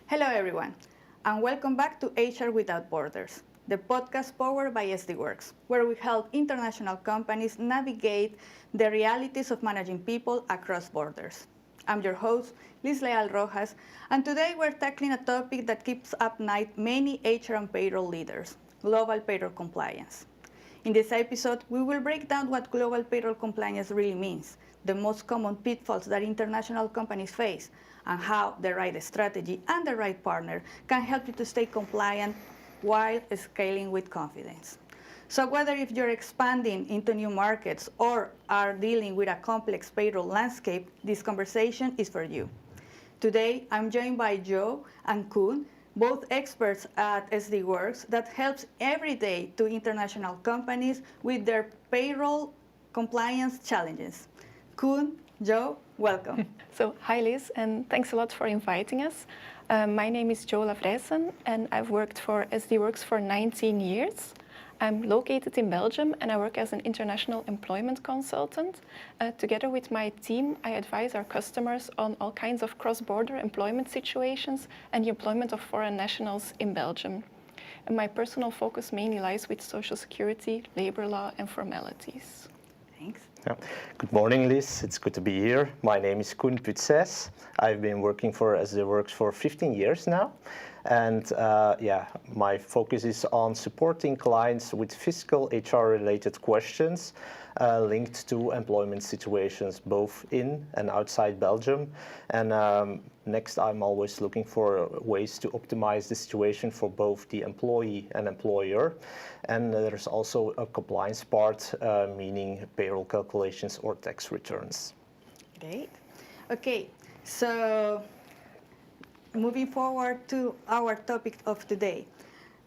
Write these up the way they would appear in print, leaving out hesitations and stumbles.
Hello everyone, and welcome back to HR Without Borders, the podcast powered by SDWorks, where we help international companies navigate the realities of managing people across borders. I'm your host, Liz Leal Rojas, and today we're tackling a topic that keeps up night many HR and payroll leaders, global payroll compliance. In this episode, we will break down what global payroll compliance really means, the most common pitfalls that international companies face, and how the right strategy and the right partner can help you to stay compliant while scaling with confidence. So whether if you're expanding into new markets or are dealing with a complex payroll landscape, this conversation is for you. Today, I'm joined by Joe and Koen, both experts at SDWorks that helps every day to international companies with their payroll compliance challenges. Koen, Joe, welcome. So, hi Liz, and thanks a lot for inviting us. My name is Joe Lavrysen, and I've worked for SDWorks for 19 years. I'm located in Belgium, and I work as an international employment consultant. Together with my team, I advise our customers on all kinds of cross-border employment situations and the employment of foreign nationals in Belgium. And my personal focus mainly lies with social security, labor law, and formalities. Thanks. Yeah. Good morning, Liz. It's good to be here. My name is Koen Putzeys. I've been working for SDWorks for 15 years now. And my focus is on supporting clients with fiscal HR-related questions linked to employment situations, both in and outside Belgium. And next, I'm always looking for ways to optimize the situation for both the employee and employer. And there's also a compliance part, meaning payroll calculations or tax returns. Great. Okay, so moving forward to our topic of today.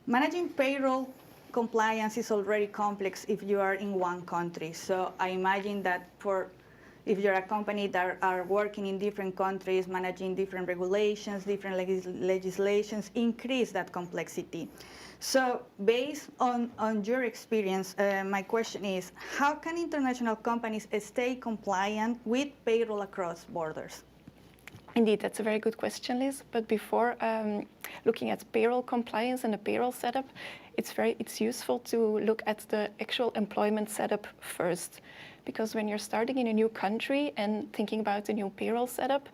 Managing payroll compliance is already complex if you are in one country. So I imagine that if you're a company that are working in different countries, managing different regulations, different legislations, increase that complexity. So based on your experience, my question is, how can international companies stay compliant with payroll across borders? Indeed, that's a very good question, Liz. But before looking at payroll compliance and the payroll setup, it's useful to look at the actual employment setup first. Because when you're starting in a new country and thinking about a new payroll setup,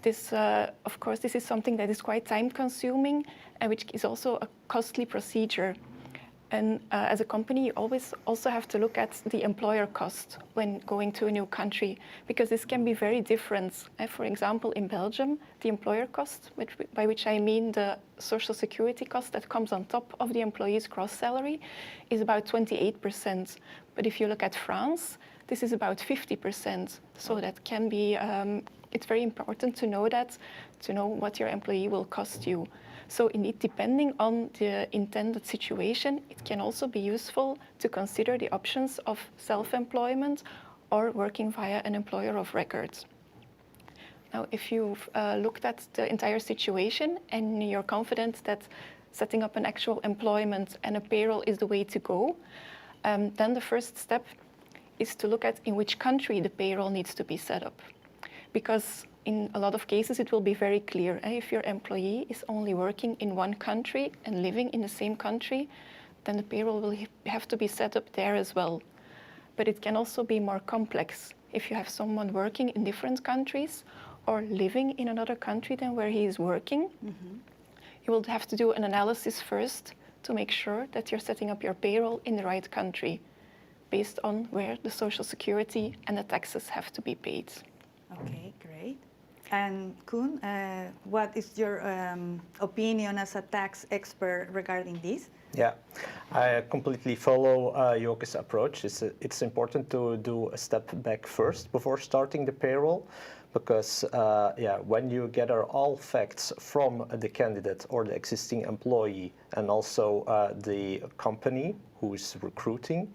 this is something that is quite time-consuming and which is also a costly procedure. And as a company, you always also have to look at the employer cost when going to a new country, because this can be very different. For example, in Belgium, the employer cost, by which I mean the social security cost that comes on top of the employee's gross salary, is about 28%. But if you look at France, this is about 50%. So that can be, it's very important to know what your employee will cost you. So indeed, depending on the intended situation, it can also be useful to consider the options of self-employment or working via an employer of record. Now, if you've looked at the entire situation and you're confident that setting up an actual employment and a payroll is the way to go, then the first step is to look at in which country the payroll needs to be set up. Because in a lot of cases, it will be very clear. If your employee is only working in one country and living in the same country, then the payroll will have to be set up there as well. But it can also be more complex. If you have someone working in different countries or living in another country than where he is working, you will have to do an analysis first to make sure that you're setting up your payroll in the right country, based on where the social security and the taxes have to be paid. Okay, great. And Koen, what is your opinion as a tax expert regarding this? Yeah, I completely follow Joke's approach. It's important to do a step back first before starting the payroll, because when you gather all facts from the candidate or the existing employee and also the company who is recruiting,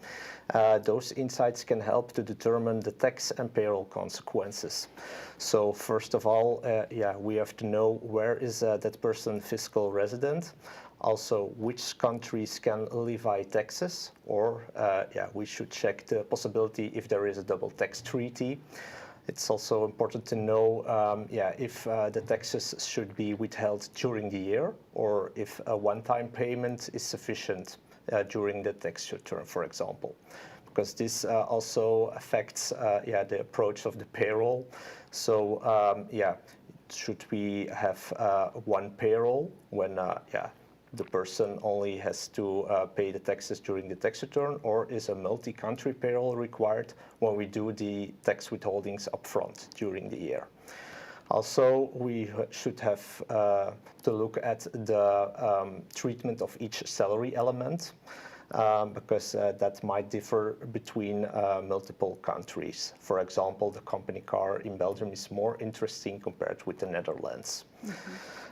those insights can help to determine the tax and payroll consequences. So first of all, we have to know where is that person fiscal resident. Also, which countries can levy taxes, or we should check the possibility if there is a double tax treaty. It's also important to know if the taxes should be withheld during the year or if a one-time payment is sufficient during the tax return, for example. Because this also affects the approach of the payroll. So should we have one payroll when the person only has to pay the taxes during the tax return, or is a multi-country payroll required when we do the tax withholdings upfront during the year? Also, we should have to look at the treatment of each salary element, because that might differ between multiple countries. For example, the company car in Belgium is more interesting compared with the Netherlands.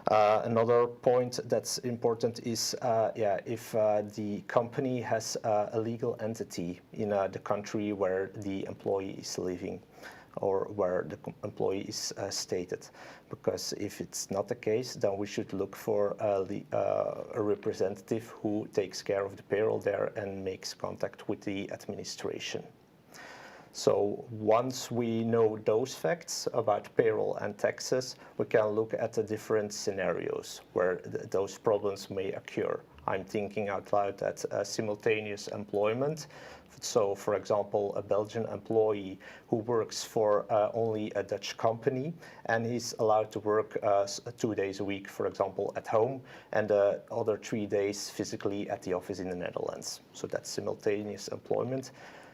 Another point that's important is if the company has a legal entity in the country where the employee is living or where the employee is stated. Because if it's not the case, then we should look for a representative who takes care of the payroll there and makes contact with the administration. So once we know those facts about payroll and taxes, we can look at the different scenarios where those problems may occur. I'm thinking out loud at simultaneous employment. So, for example, a Belgian employee who works for only a Dutch company and he's allowed to work 2 days a week, for example, at home, and the other 3 days physically at the office in the Netherlands. So that's simultaneous employment.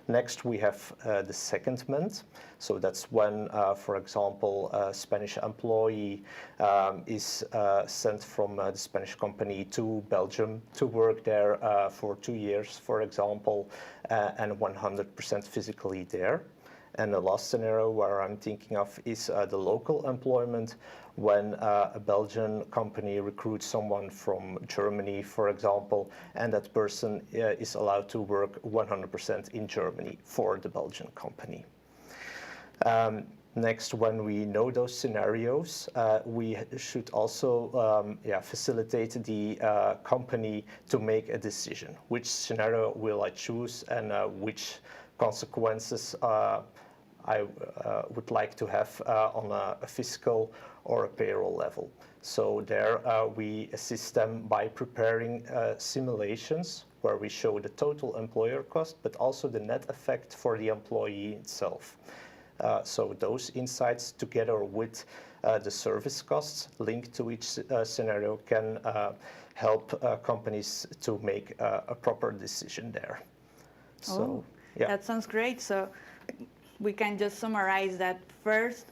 Next, we have the secondment. So that's when, for example, a Spanish employee is sent from the Spanish company to Belgium to work there for 2 years, for example, and 100% physically there. And the last scenario where I'm thinking of is the local employment, when a Belgian company recruits someone from Germany, for example, and that person is allowed to work 100% in Germany for the Belgian company. Next, when we know those scenarios, we should also facilitate the company to make a decision. Which scenario will I choose, and which consequences I would like to have on a fiscal or a payroll level. So there we assist them by preparing simulations where we show the total employer cost, but also the net effect for the employee itself. So those insights, together with the service costs linked to each scenario, can help companies to make a proper decision there. So, that sounds great. So we can just summarize that first,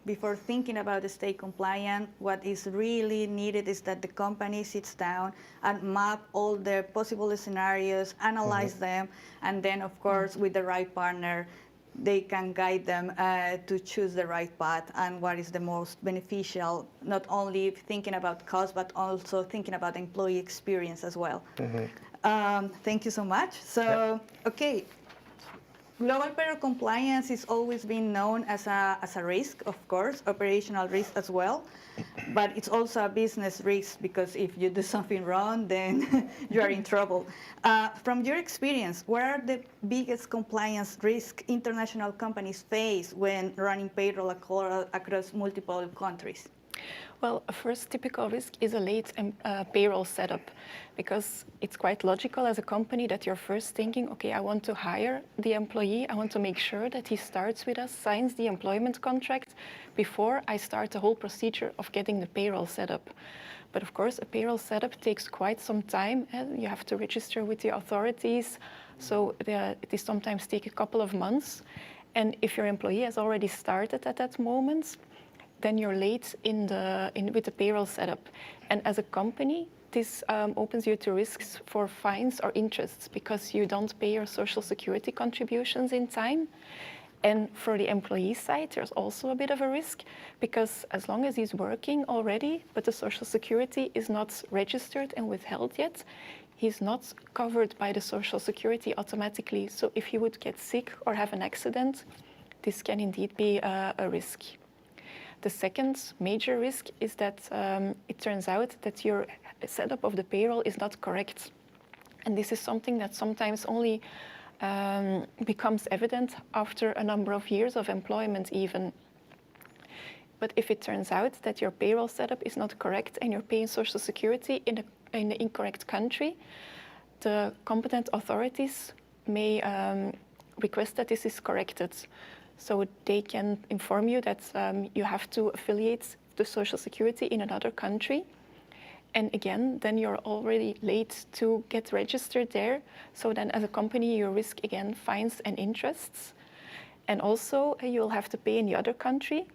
before thinking about the state compliant, what is really needed is that the company sits down and map all the possible scenarios, analyze them, and then, of course, with the right partner, they can guide them to choose the right path and what is the most beneficial, not only thinking about cost, but also thinking about employee experience as well. Thank you so much. So, okay. Global payroll compliance is always been known as a risk, of course, operational risk as well, but it's also a business risk, because if you do something wrong, then you are in trouble. From your experience, what are the biggest compliance risks international companies face when running payroll across multiple countries? Well, a first typical risk is a late payroll setup, because it's quite logical as a company that you're first thinking, okay, I want to hire the employee, I want to make sure that he starts with us, signs the employment contract before I start the whole procedure of getting the payroll set up. But of course, a payroll setup takes quite some time, and you have to register with the authorities, so it is sometimes take a couple of months. And if your employee has already started at that moment, then you're late with the payroll setup. And as a company, this opens you to risks for fines or interests, because you don't pay your social security contributions in time. And for the employee side, there's also a bit of a risk, because as long as he's working already, but the social security is not registered and withheld yet, he's not covered by the social security automatically. So if he would get sick or have an accident, this can indeed be a risk. The second major risk is that it turns out that your setup of the payroll is not correct. And this is something that sometimes only becomes evident after a number of years of employment even. But if it turns out that your payroll setup is not correct and you're paying Social Security in the incorrect country, the competent authorities may request that this is corrected. So they can inform you that you have to affiliate the Social Security in another country. And again, then you're already late to get registered there. So then as a company, you risk again fines and interests. And also you'll have to pay in the other country.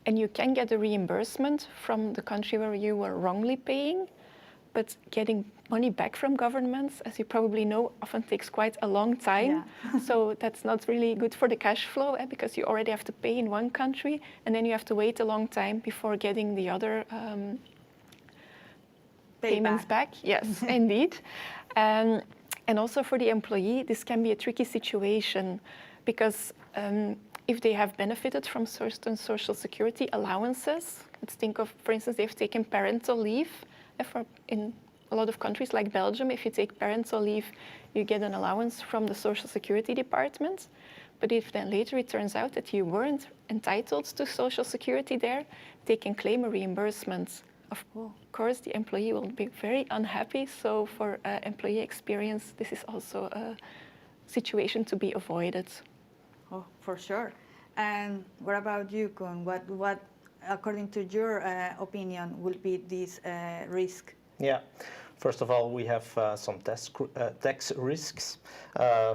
And you can get a reimbursement from the country where you were wrongly paying. But getting money back from governments, as you probably know, often takes quite a long time. Yeah. So that's not really good for the cash flow, because you already have to pay in one country and then you have to wait a long time before getting the other payments back. Yes, indeed. And also for the employee, this can be a tricky situation because if they have benefited from certain Social Security allowances, let's think of, for instance, they've taken parental leave. In a lot of countries like Belgium, if you take parental leave, you get an allowance from the Social Security Department. But if then later it turns out that you weren't entitled to Social Security there, they can claim a reimbursement. Of course, the employee will be very unhappy. So for employee experience, this is also a situation to be avoided. Oh, for sure. And what about you, Koen? What according to your opinion, will be this risk? Yeah. First of all, we have some tax risks.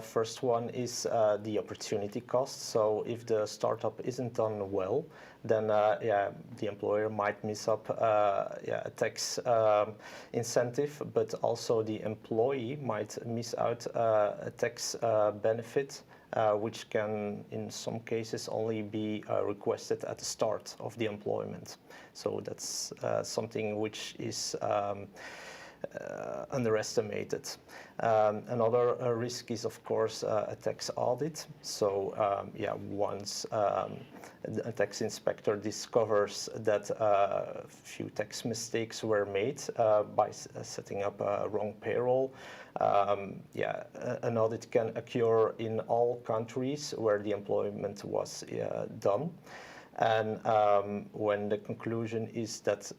First one is the opportunity cost. So if the startup isn't done well, then the employer might miss up a tax incentive, but also the employee might miss out a tax benefit, which can, in some cases, only be requested at the start of the employment. So that's something which is underestimated. Another risk is, of course, a tax audit. So, once a tax inspector discovers that a few tax mistakes were made by setting up a wrong payroll, an audit can occur in all countries where the employment was done. And when the conclusion is that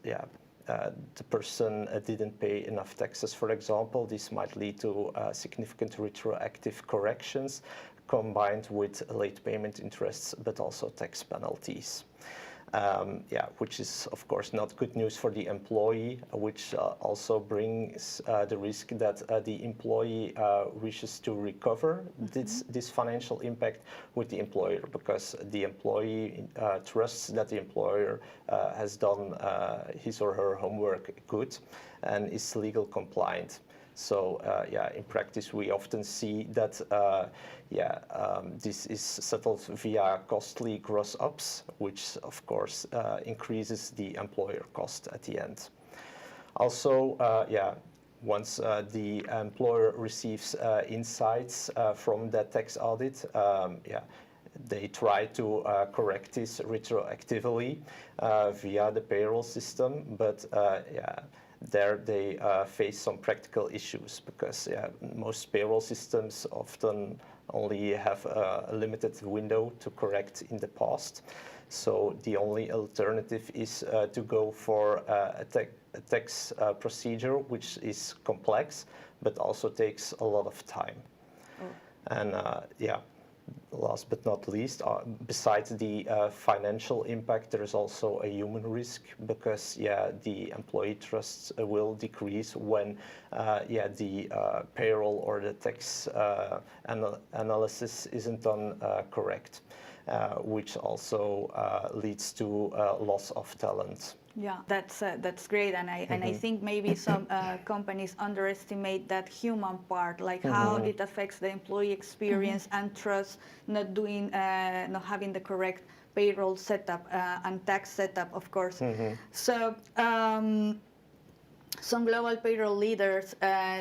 the person didn't pay enough taxes, for example, this might lead to significant retroactive corrections combined with late payment interests, but also tax penalties. Which is, of course, not good news for the employee, which also brings the risk that the employee wishes to recover this financial impact with the employer, because the employee trusts that the employer has done his or her homework good and is legal compliant. So in practice, we often see that this is settled via costly gross ups, which of course increases the employer cost at the end. Also, once the employer receives insights from that tax audit, they try to correct this retroactively via the payroll system, but there they face some practical issues because most payroll systems often only have a limited window to correct in the past. So the only alternative is to go for a tax procedure which is complex but also takes a lot of time. And last but not least, besides the financial impact, there is also a human risk because the employee trust will decrease when the payroll or the tax analysis isn't done correct, which also leads to loss of talent. Yeah, that's great, and I think maybe some companies underestimate that human part, like how it affects the employee experience and trust, not having the correct payroll setup and tax setup, of course. So some global payroll leaders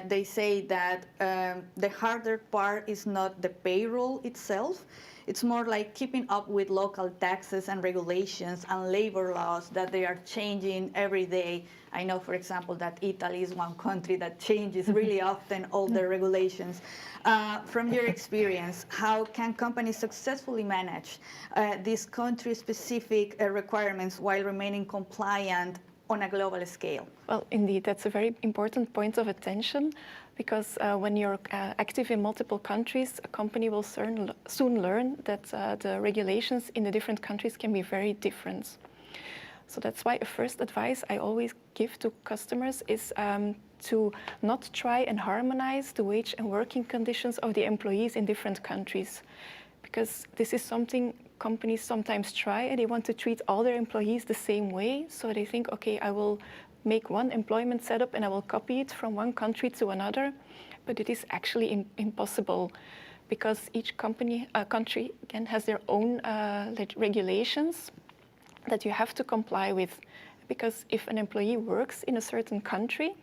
they say that the harder part is not the payroll itself. It's more like keeping up with local taxes and regulations and labor laws that they are changing every day. I know, for example, that Italy is one country that changes really often all the regulations. From your experience, how can companies successfully manage these country-specific requirements while remaining compliant on a global scale? Well, indeed, that's a very important point of attention, because when you're active in multiple countries, a company will soon learn that the regulations in the different countries can be very different. So that's why a first advice I always give to customers is to not try and harmonize the wage and working conditions of the employees in different countries, because this is something companies sometimes try, and they want to treat all their employees the same way. So they think, okay, I will make one employment setup and I will copy it from one country to another, but it is actually impossible, because each country again has their own regulations that you have to comply with. Because if an employee works in a certain country,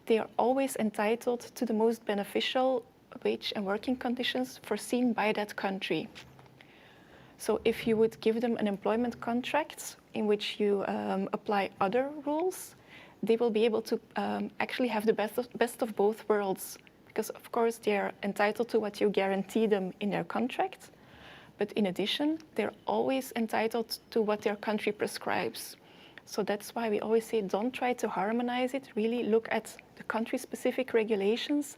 they are always entitled to the most beneficial wage and working conditions foreseen by that country. So if you would give them an employment contract in which you apply other rules, they will be able to actually have the best of both worlds. Because of course they are entitled to what you guarantee them in their contract, but in addition, they're always entitled to what their country prescribes. So that's why we always say, don't try to harmonize it. Really look at the country-specific regulations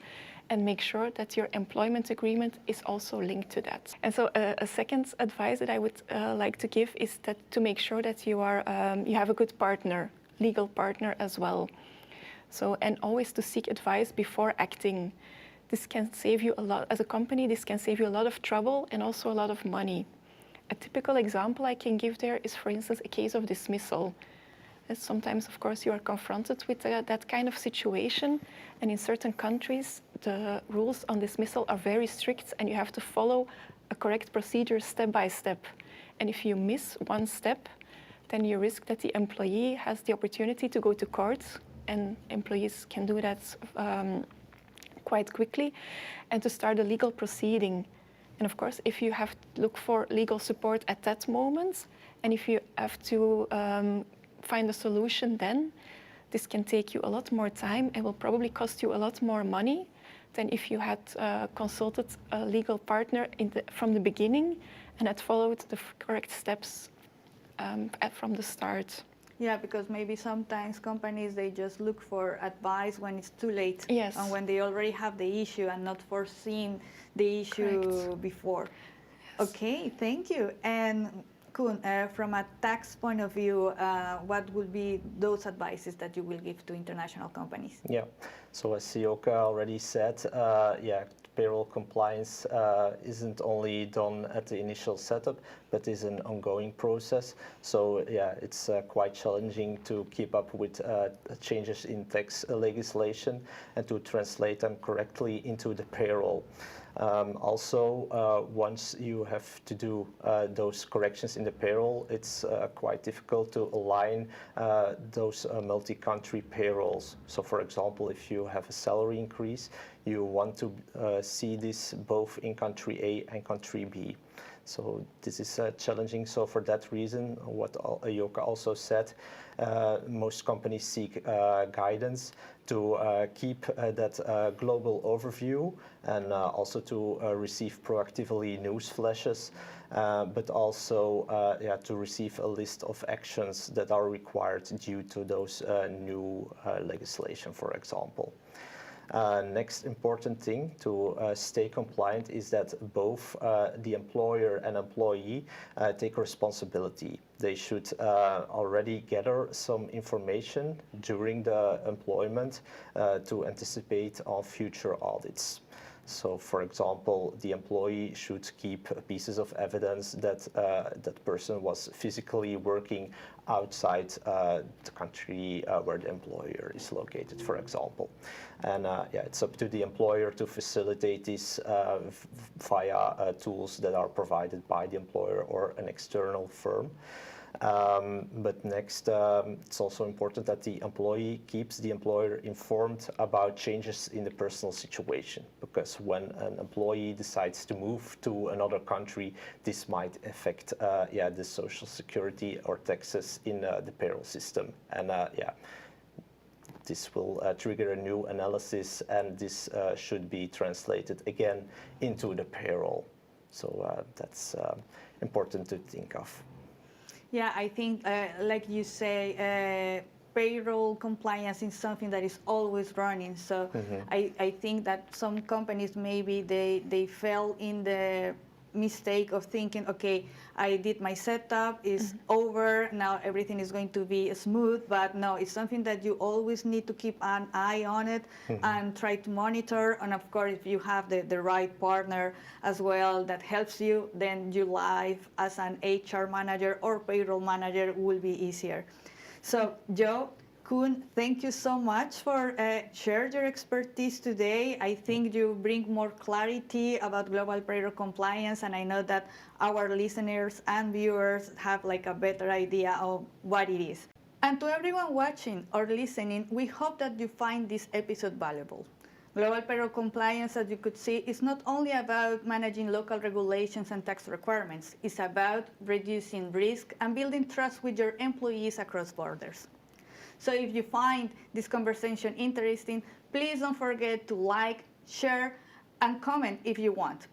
and make sure that your employment agreement is also linked to that. And so a second advice that I would like to give is that to make sure that you have a good partner, legal partner as well. So, and always to seek advice before acting. This can save you a lot, as a company, this can save you a lot of trouble and also a lot of money. A typical example I can give there is, for instance, a case of dismissal. And sometimes, of course, you are confronted with that kind of situation, and in certain countries, the rules on dismissal are very strict, and you have to follow a correct procedure step by step. And if you miss one step, then you risk that the employee has the opportunity to go to court, and employees can do that quite quickly, and to start a legal proceeding. And of course, if you have to look for legal support at that moment, and if you have to find a solution then, this can take you a lot more time and will probably cost you a lot more money than if you had consulted a legal partner from the beginning and had followed the correct steps from the start. Yeah, because maybe sometimes companies, they just look for advice when it's too late. Yes. And when they already have the issue and not foreseen the issue Correct. before. Yes. Okay, thank you. And Koen, from a tax point of view, what would be those advices that you will give to international companies? Yeah, so as Sioka already said, payroll compliance isn't only done at the initial setup, but is an ongoing process. So yeah, it's quite challenging to keep up with changes in tax legislation and to translate them correctly into the payroll. Also, once you have to do those corrections in the payroll, it's quite difficult to align those multi-country payrolls. So for example, if you have a salary increase, you want to see this both in country A and country B. So this is challenging. So for that reason, what Joka also said, most companies seek guidance to keep that global overview and also to receive proactively news flashes, but also to receive a list of actions that are required due to those new legislation, for example. Next important thing to stay compliant is that both the employer and employee take responsibility. They should already gather some information during the employment to anticipate on future audits. So, for example, the employee should keep pieces of evidence that that person was physically working outside the country where the employer is located, for example. And it's up to the employer to facilitate this via tools that are provided by the employer or an external firm. But next, it's also important that the employee keeps the employer informed about changes in the personal situation, because when an employee decides to move to another country, this might affect the social security or taxes in the payroll system. And this will trigger a new analysis, and this should be translated again into the payroll. So that's important to think of. Yeah, I think, like you say, payroll compliance is something that is always running. So I think that some companies, maybe they fell in the mistake of thinking, okay, I did my setup, it's over, now everything is going to be smooth. But no, it's something that you always need to keep an eye on it and try to monitor. And of course, if you have the right partner as well that helps you, then your life as an HR manager or payroll manager will be easier. So Joe, Koen, thank you so much for sharing your expertise today. I think you bring more clarity about global payroll compliance, and I know that our listeners and viewers have like a better idea of what it is. And to everyone watching or listening, we hope that you find this episode valuable. Global payroll compliance, as you could see, is not only about managing local regulations and tax requirements. It's about reducing risk and building trust with your employees across borders. So if you find this conversation interesting, please don't forget to like, share, and comment if you want.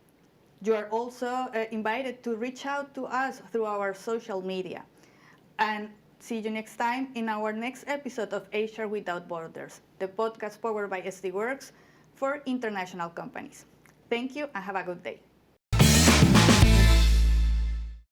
You are also invited to reach out to us through our social media. And see you next time in our next episode of HR Without Borders, the podcast powered by SD Works for international companies. Thank you and have a good day.